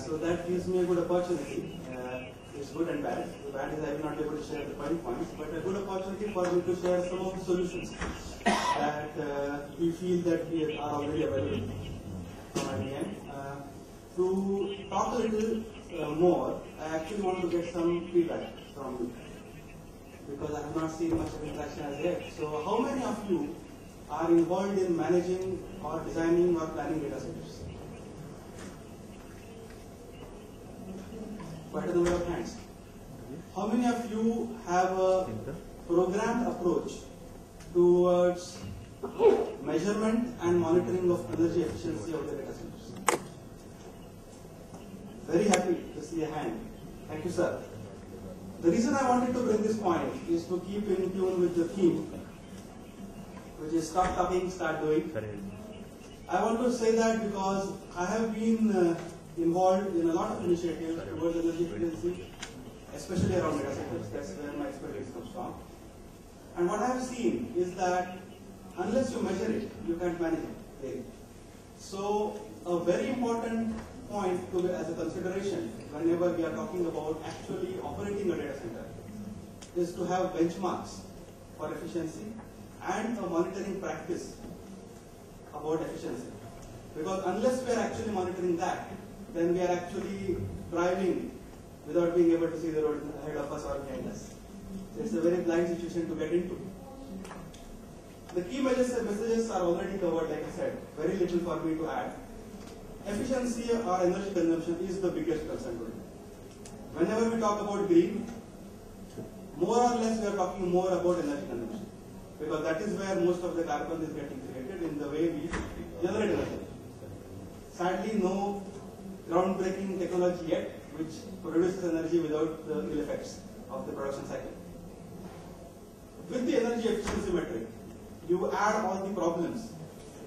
So that gives me a good opportunity. It's good and bad. The bad is I will not be able to share the points, but a good opportunity for me to share some of the solutions that we feel that we are already available from IBM. To talk a little more, I actually want to get some feedback from you because I have not seen much of interaction as yet. So how many of you are involved in managing or designing or planning data centers? Quite a number of hands. How many of you have a programmed approach towards measurement and monitoring of energy efficiency of the data centers? Very happy to see a hand. Thank you, sir. The reason I wanted to bring this point is to keep in tune with the theme, which is stop talking, start doing. I want to say that because I have been involved in a lot of initiatives towards energy efficiency, especially around data centers. That's where my expertise comes from. And what I have seen is that unless you measure it, you can't manage it. So a very important point to be as a consideration whenever we are talking about actually operating a data center is to have benchmarks for efficiency and a monitoring practice about efficiency. Because unless we are actually monitoring that, then we are actually driving without being able to see the road ahead of us or behind us. So it's a very blind situation to get into. The key messages are already covered, like I said, very little for me to add. Efficiency or energy consumption is the biggest concern today. Whenever we talk about green, more or less we are talking more about energy consumption, because that is where most of the carbon is getting created in the way we generate energy. Sadly, no groundbreaking technology yet which produces energy without the ill effects of the production cycle. With the energy efficiency metric, you add all the problems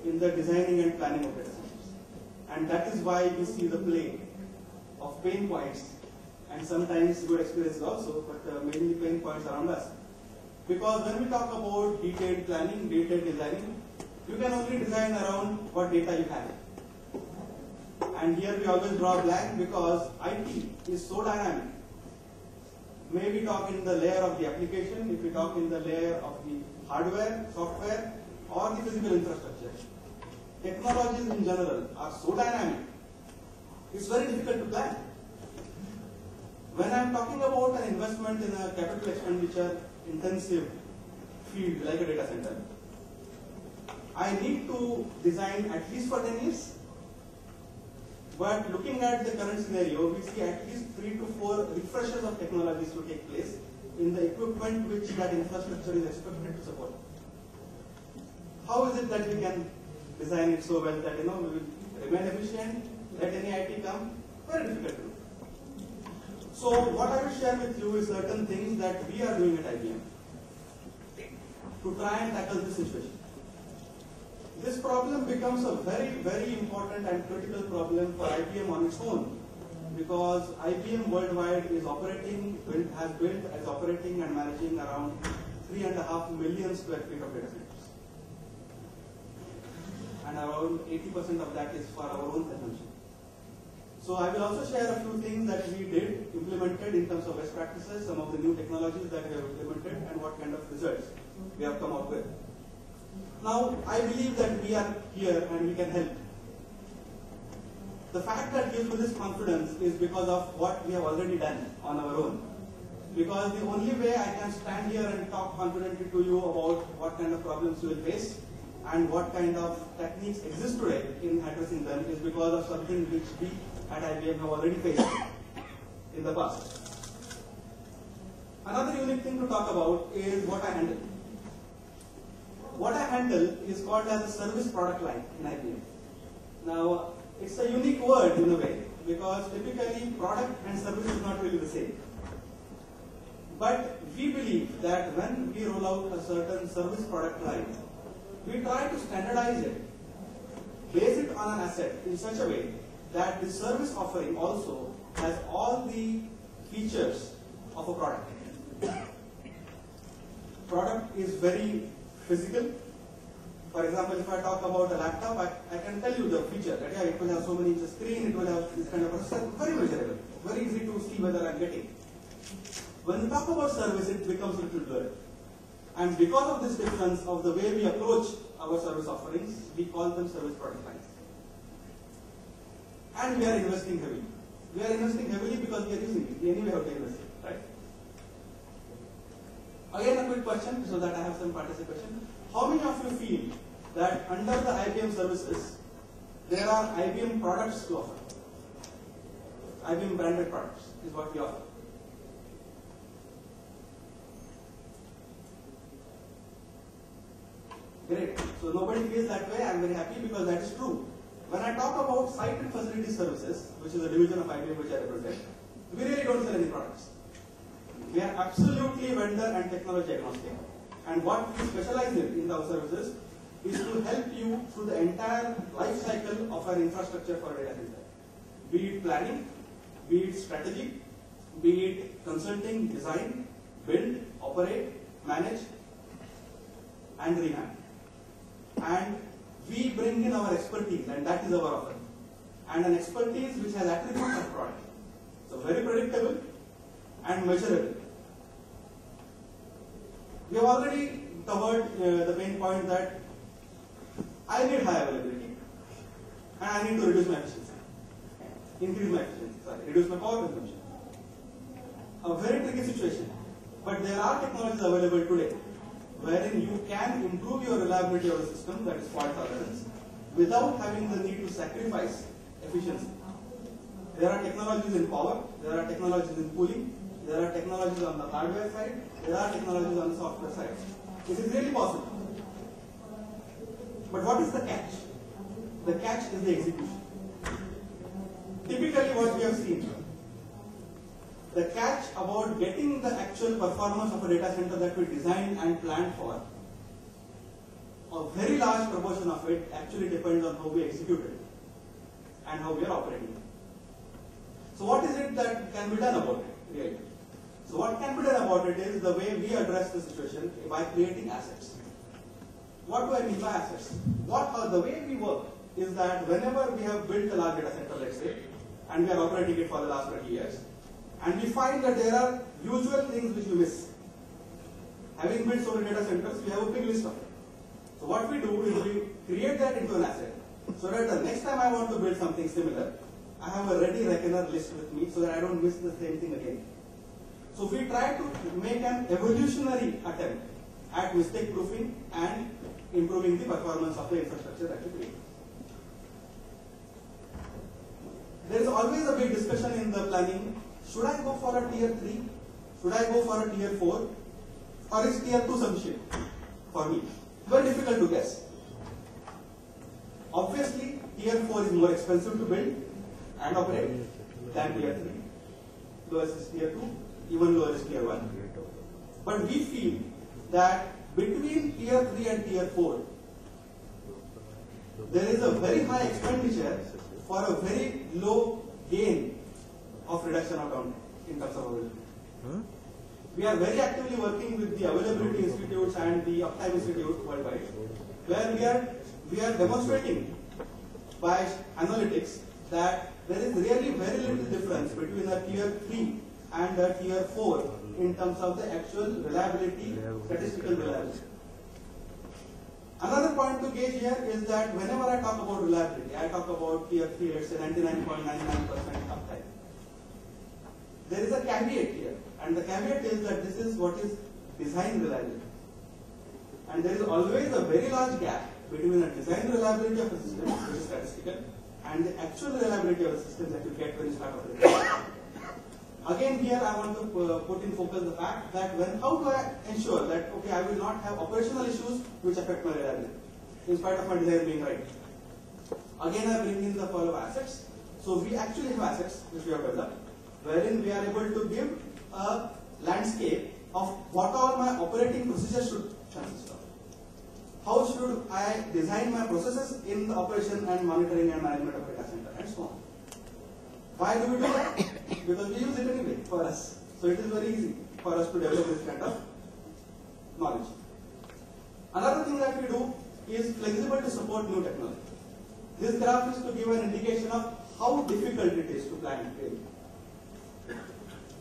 in the designing and planning of data centers. And that is why we see the play of pain points and sometimes good experiences also, but mainly pain points around us. Because when we talk about detailed planning, detailed designing, you can only design around what data you have. And here we always draw a blank because IT is so dynamic. May we talk in the layer of the application, if we talk in the layer of the hardware, software, or the physical infrastructure. Technologies in general are so dynamic, it's very difficult to plan. When I'm talking about an investment in a capital expenditure intensive field like a data center, I need to design at least for 10 years. But looking at the current scenario, we see at least 3 to 4 refreshes of technologies to take place in the equipment which that infrastructure is expected to support. How is it that we can design it so well that we will remain efficient, let any IT come? Very difficult to do. So what I will share with you is certain things that we are doing at IBM to try and tackle this situation. This problem becomes a very, very important and critical problem for IBM on its own, because IBM worldwide is has built as operating and managing around 3.5 million square feet of data centers. And around 80% of that is for our own consumption. So I will also share a few things that we implemented in terms of best practices, some of the new technologies that we have implemented, and what kind of results we have come up with. Now, I believe that we are here and we can help. The fact that gives me this confidence is because of what we have already done on our own. Because the only way I can stand here and talk confidently to you about what kind of problems you will face and what kind of techniques exist today in addressing them is because of something which we at IBM have already faced in the past. Another unique thing to talk about is what I handle. What I handle is called as a service product line in IBM. Now, it's a unique word in a way, because typically product and service is not really the same. But we believe that when we roll out a certain service product line, we try to standardize it, base it on an asset in such a way that the service offering also has all the features of a product. Product is very physical, For example, if I talk about a laptop, I can tell you the feature that yeah, it will have so many inches screen, it will have this kind of processor, very measurable, very easy to see whether I'm getting. When we talk about service, it becomes a little blurry. And because of this difference of the way we approach our service offerings, we call them service product lines. And we are investing heavily. We are investing heavily because we are using it. We anyway have to invest it, right? Again, a quick question so that I have some participation. How many of you feel that under the IBM services, there are IBM products to offer? IBM branded products is what we offer. Great. So nobody feels that way. I'm very happy because that is true. When I talk about site and facility services, which is a division of IBM which I represent, we really don't sell any products. We are absolutely vendor and technology agnostic. And what we specialize in our services is to help you through the entire life cycle of our infrastructure for data center. Be it planning, be it strategy, be it consulting, design, build, operate, manage, and revamp. And we bring in our expertise, and that is our offering. And an expertise which has attributes of product. So very predictable and measurable. We have already covered the main point that I need high availability and I need to reduce my efficiency, reduce my power consumption. A very tricky situation, but there are technologies available today wherein you can improve your reliability of the system, that is fault tolerance, without having the need to sacrifice efficiency. There are technologies in power, there are technologies in cooling, there are technologies on the hardware side, there are technologies on the software side. It is really possible. But what is the catch? The catch is the execution. Typically what we have seen, the catch about getting the actual performance of a data center that we designed and planned for, a very large proportion of it actually depends on how we execute it and how we are operating it. So what is it that can be done about it, really? So what can be done about it is the way we address the situation by creating assets. What do I mean by assets? The way we work is that whenever we have built a large data center, let's say, and we are operating it for the last 20 years, and we find that there are usual things which we miss. Having built so many data centers, we have a big list of it. So what we do is we create that into an asset, so that the next time I want to build something similar, I have a ready reckoner list with me so that I don't miss the same thing again. So we try to make an evolutionary attempt at mistake proofing and improving the performance of the infrastructure that we create. There is always a big discussion in the planning. Should I go for a tier 3? Should I go for a tier 4? Or is tier 2 sufficient for me? Very difficult to guess. Obviously, tier 4 is more expensive to build and operate than tier 3. Lowest is tier 2, even lower is tier 1. But we feel that between tier 3 and tier 4, there is a very high expenditure for a very low gain of reduction of downtime in terms of availability. We are very actively working with the availability institutes and the uptime institute worldwide, where we are demonstrating by analytics that there is really very little difference between a tier 3 and a tier 4 in terms of the actual reliability, statistical reliability. Another point to gauge here is that whenever I talk about reliability, I talk about tier 3, let's say 99.99% uptime. There is a caveat here, and the caveat is that this is what is design reliability. And there is always a very large gap between a design reliability of a system, which is statistical, and the actual reliability of the system that you get when you start operating. Again, here I want to put in focus the fact that how do I ensure that, okay, I will not have operational issues which affect my reliability, in spite of my design being right. Again, I bring in the follow assets. So we actually have assets which we have developed, wherein we are able to give a landscape of what all my operating procedures should consist of. How should I design my processes in the operation and monitoring and management of data center, and so on. Why do we do that? Because we use it anyway for us. So it is very easy for us to develop this kind of knowledge. Another thing that we do is flexible to support new technology. This graph is to give an indication of how difficult it is to plan it.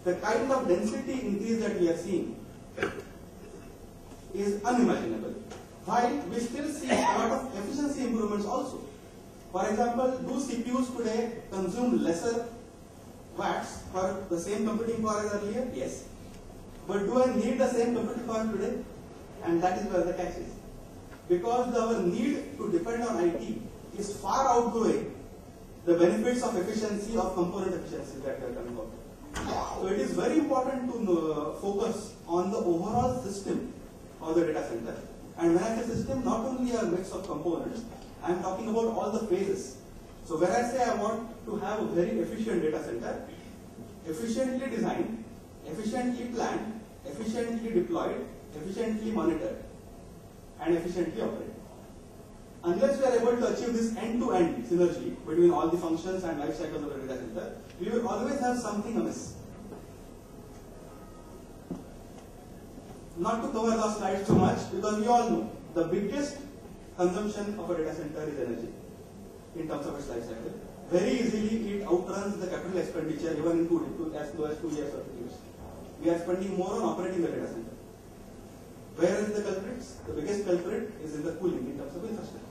The kind of density increase that we are seeing is unimaginable. While we still see a lot of efficiency improvements also. For example, do CPUs today consume lesser watts for the same computing power as earlier? Yes. But do I need the same computing power today? And that is where the catch is. Because our need to depend on IT is far outgoing the benefits of efficiency of component efficiency that we are talking about. So it is very important to focus on the overall system of the data center. And when I say system, not only a mix of components, I am talking about all the phases. So when I say I want to have a very efficient data center, efficiently designed, efficiently planned, efficiently deployed, efficiently monitored, and efficiently operated. Unless we are able to achieve this end-to-end synergy between all the functions and life cycles of the data center, we will always have something amiss. Not to cover the slides too much, because we all know the biggest consumption of a data center is energy in terms of its life cycle. Very easily it outruns the capital expenditure even in as low as 2 years or 3 years. We are spending more on operating the data center. Where is the culprits? The biggest culprit is in the cooling in terms of infrastructure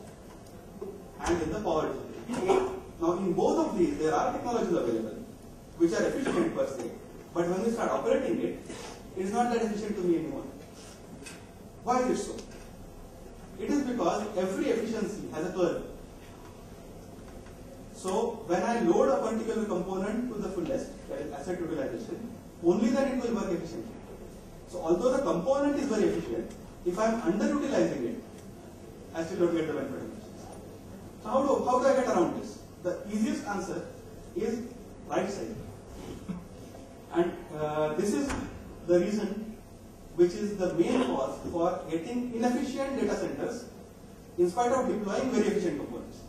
and in the power delivery. Now in both of these there are technologies available which are efficient per se, but when we start operating it, it is not that efficient to me anymore. Why is it so? It is because every efficiency has a curve. So when I load a particular component to the fullest, that is asset utilization, only then it will work efficiently. So although the component is very efficient, if I am underutilizing it, I still don't get the benefit of efficiency. So how do I get around this? The easiest answer is right sizing. And this is the reason which is the main cause for getting inefficient data centers in spite of deploying very efficient components.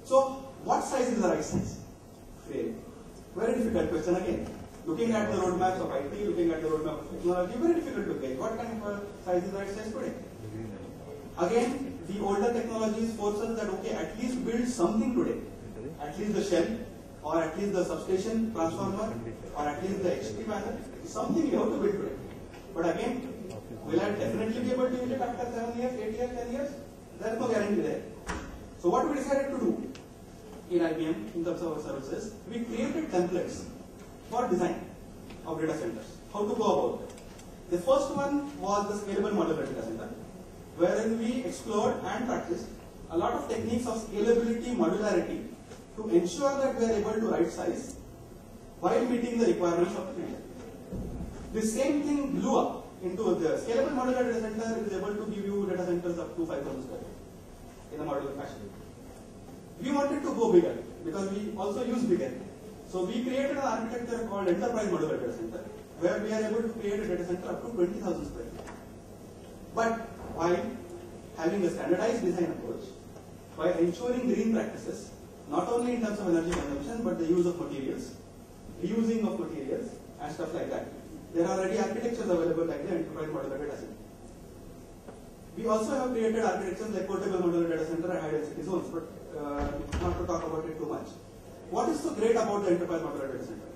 So what size is the right size? Very difficult question again. Looking at the roadmaps of IT, looking at the roadmap of technology, very difficult to gauge. What kind of size is the right size today? Again, the older technologies force us that, okay, at least build something today. At least the shell, or at least the substation transformer, or at least the HT panel. Something you have to build today. But again, will I definitely be able to use it after 7 years, 8 years, 10 years? There is no guarantee there. So what we decided to do in IBM in terms of our services, we created templates for design of data centers. How to go about it? The first one was the scalable modular data center, wherein we explored and practiced a lot of techniques of scalability, modularity to ensure that we are able to right size while meeting the requirements of the future. The same thing blew up into the scalable modular data center is able to give you data centers up to 5,000 square feet in a modular fashion. We wanted to go bigger because we also use bigger. So we created an architecture called Enterprise Modular Data Center, where we are able to create a data center up to 20,000 square feet. But while having a standardized design approach, by ensuring green practices, not only in terms of energy consumption, but the use of materials, reusing of materials, and stuff like that. There are already architectures available like the Enterprise Modular Data Center. We also have created architectures like Portable Modular Data Center and High Density Zones, but not to talk about it too much. What is so great about the Enterprise Modular Data Center?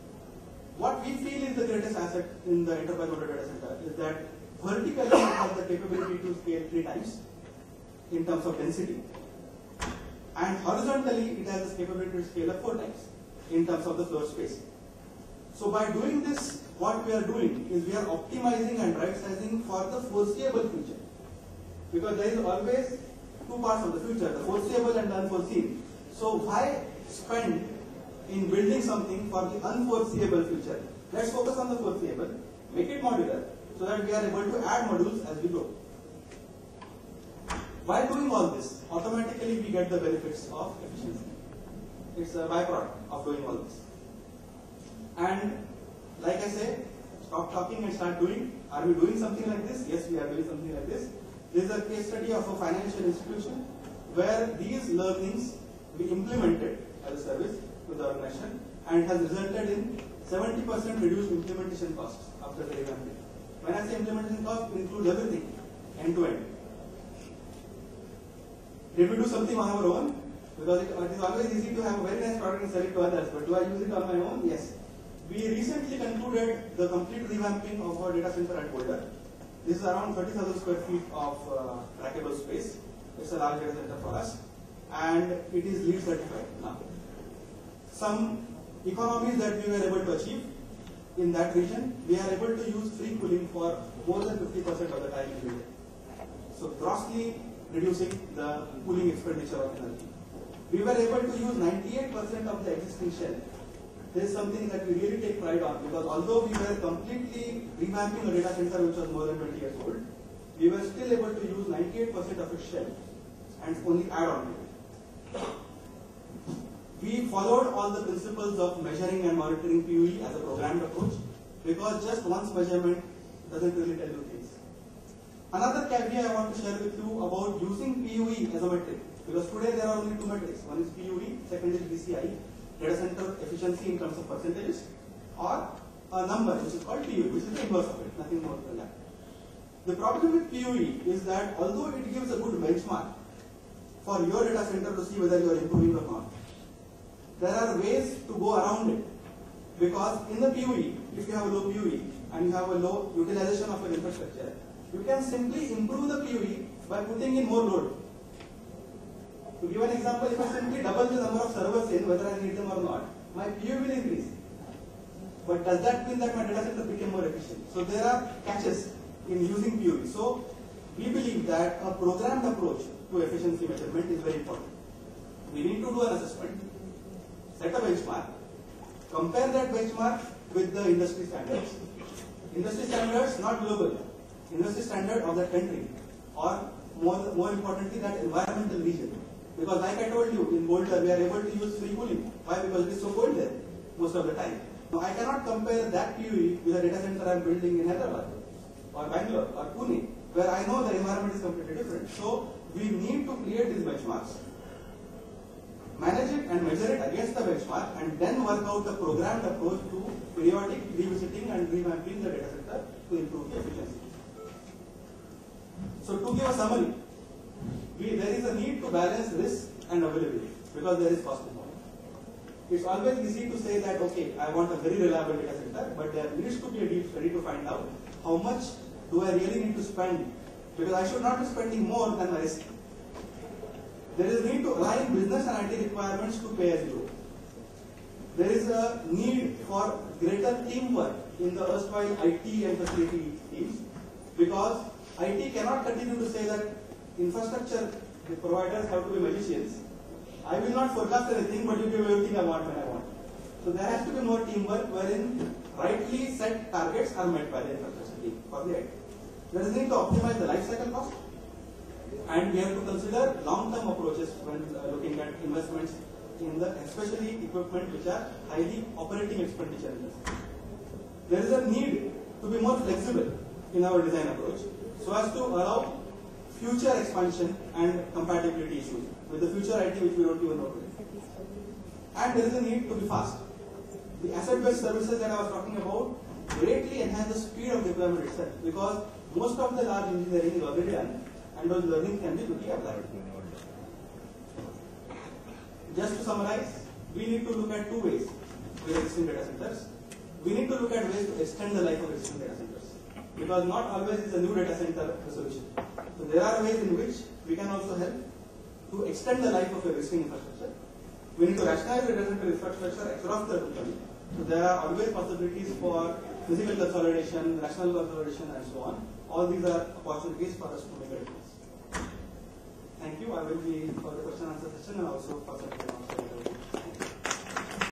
What we feel is the greatest asset in the Enterprise Modular Data Center is that vertically it has the capability to scale 3 times in terms of density, and horizontally it has the capability to scale up 4 times in terms of the floor space. So by doing this, what we are doing is we are optimizing and right sizing for the foreseeable future. Because there is always 2 parts of the future, the foreseeable and the unforeseen. So why spend in building something for the unforeseeable future? Let's focus on the foreseeable, make it modular, so that we are able to add modules as we go. By doing all this, automatically we get the benefits of efficiency. It's a byproduct of doing all this. And like I say, stop talking and start doing. Are we doing something like this? Yes, we are doing something like this. This is a case study of a financial institution where these learnings we implemented as a service to the organization, and it has resulted in 70% reduced implementation costs after the revamping. When I say implementation cost, it includes everything, end to end. Did we do something on our own? Because it is always easy to have a very nice product and sell it to others, but do I use it on my own? Yes. We recently concluded the complete revamping of our data center at Boulder. This is around 30,000 square feet of trackable space. It's a large data center for us, and it is LEED certified now. Some economies that we were able to achieve in that region, we are able to use free cooling for more than 50% of the time in the day. So grossly reducing the cooling expenditure of energy. We were able to use 98% of the existing shell. This is something that we really take pride on, because although we were completely revamping a data center which was more than 20 years old, we were still able to use 98% of its shell and only add on to it. We followed all the principles of measuring and monitoring PUE as a programmed approach, because just once measurement doesn't really tell you things. Another caveat I want to share with you about using PUE as a metric, because today there are only two metrics. One is PUE, second is DCI, data center efficiency in terms of percentages, or a number which is called PUE, which is the inverse of it, nothing more than that. The problem with PUE is that although it gives a good benchmark for your data center to see whether you are improving or not, there are ways to go around it. Because in the PUE, if you have a low PUE and you have a low utilization of your infrastructure, you can simply improve the PUE by putting in more load. To give an example, if I simply double the number of servers in, whether I need them or not, my PUE will increase. But does that mean that my data center became more efficient? So there are catches in using PUE. So we believe that a programmed approach to efficiency measurement is very important. We need to do an assessment, set a benchmark, compare that benchmark with the industry standards. Industry standards, not global. Industry standard of that country, or more importantly, that environmental region. Because like I told you, in Boulder, we are able to use free cooling. Why? Because it is so cold there most of the time. Now, I cannot compare that PUE with a data center I am building in Hyderabad, or Bangalore, or Pune, where I know the environment is completely different. So, we need to create these benchmarks, manage it and measure it against the benchmark, and then work out a programmed approach to periodic revisiting and revamping the data center to improve the efficiency. So to give a summary, there is a need to balance risk and availability, because there is cost involved. It's always easy to say that, okay, I want a very reliable data center, but there needs to be a deep study to find out how much do I really need to spend, because I should not be spending more than my risk. There is a need to align business and IT requirements to pay as you go. There is a need for greater teamwork in the erstwhile IT and facility teams, because IT cannot continue to say that infrastructure providers have to be magicians. I will not forecast anything, but you give everything I want when I want. So there has to be more teamwork wherein rightly set targets are met by the infrastructure team for the IT. There is a need to optimize the life cycle cost, and we have to consider long-term approaches when looking at investments in the especially equipment which are highly operating expenditure intensive. There is a need to be more flexible in our design approach, so as to allow future expansion and compatibility issues with the future IT which we don't even know today. And there is a need to be fast. The asset-based services that I was talking about greatly enhance the speed of deployment itself, because most of the large engineering is already done and those learnings can be quickly applied. Just to summarize, we need to look at two ways with existing data centers. We need to look at ways to extend the life of existing data centers, because not always is a new data center the solution. So there are ways in which we can also help to extend the life of your existing infrastructure. We need to rationalize the data center infrastructure across the company. So there are always possibilities for physical consolidation, rational consolidation, and so on. All these are opportunities for us to make a difference. Thank you. I will be for the question and answer session and also for the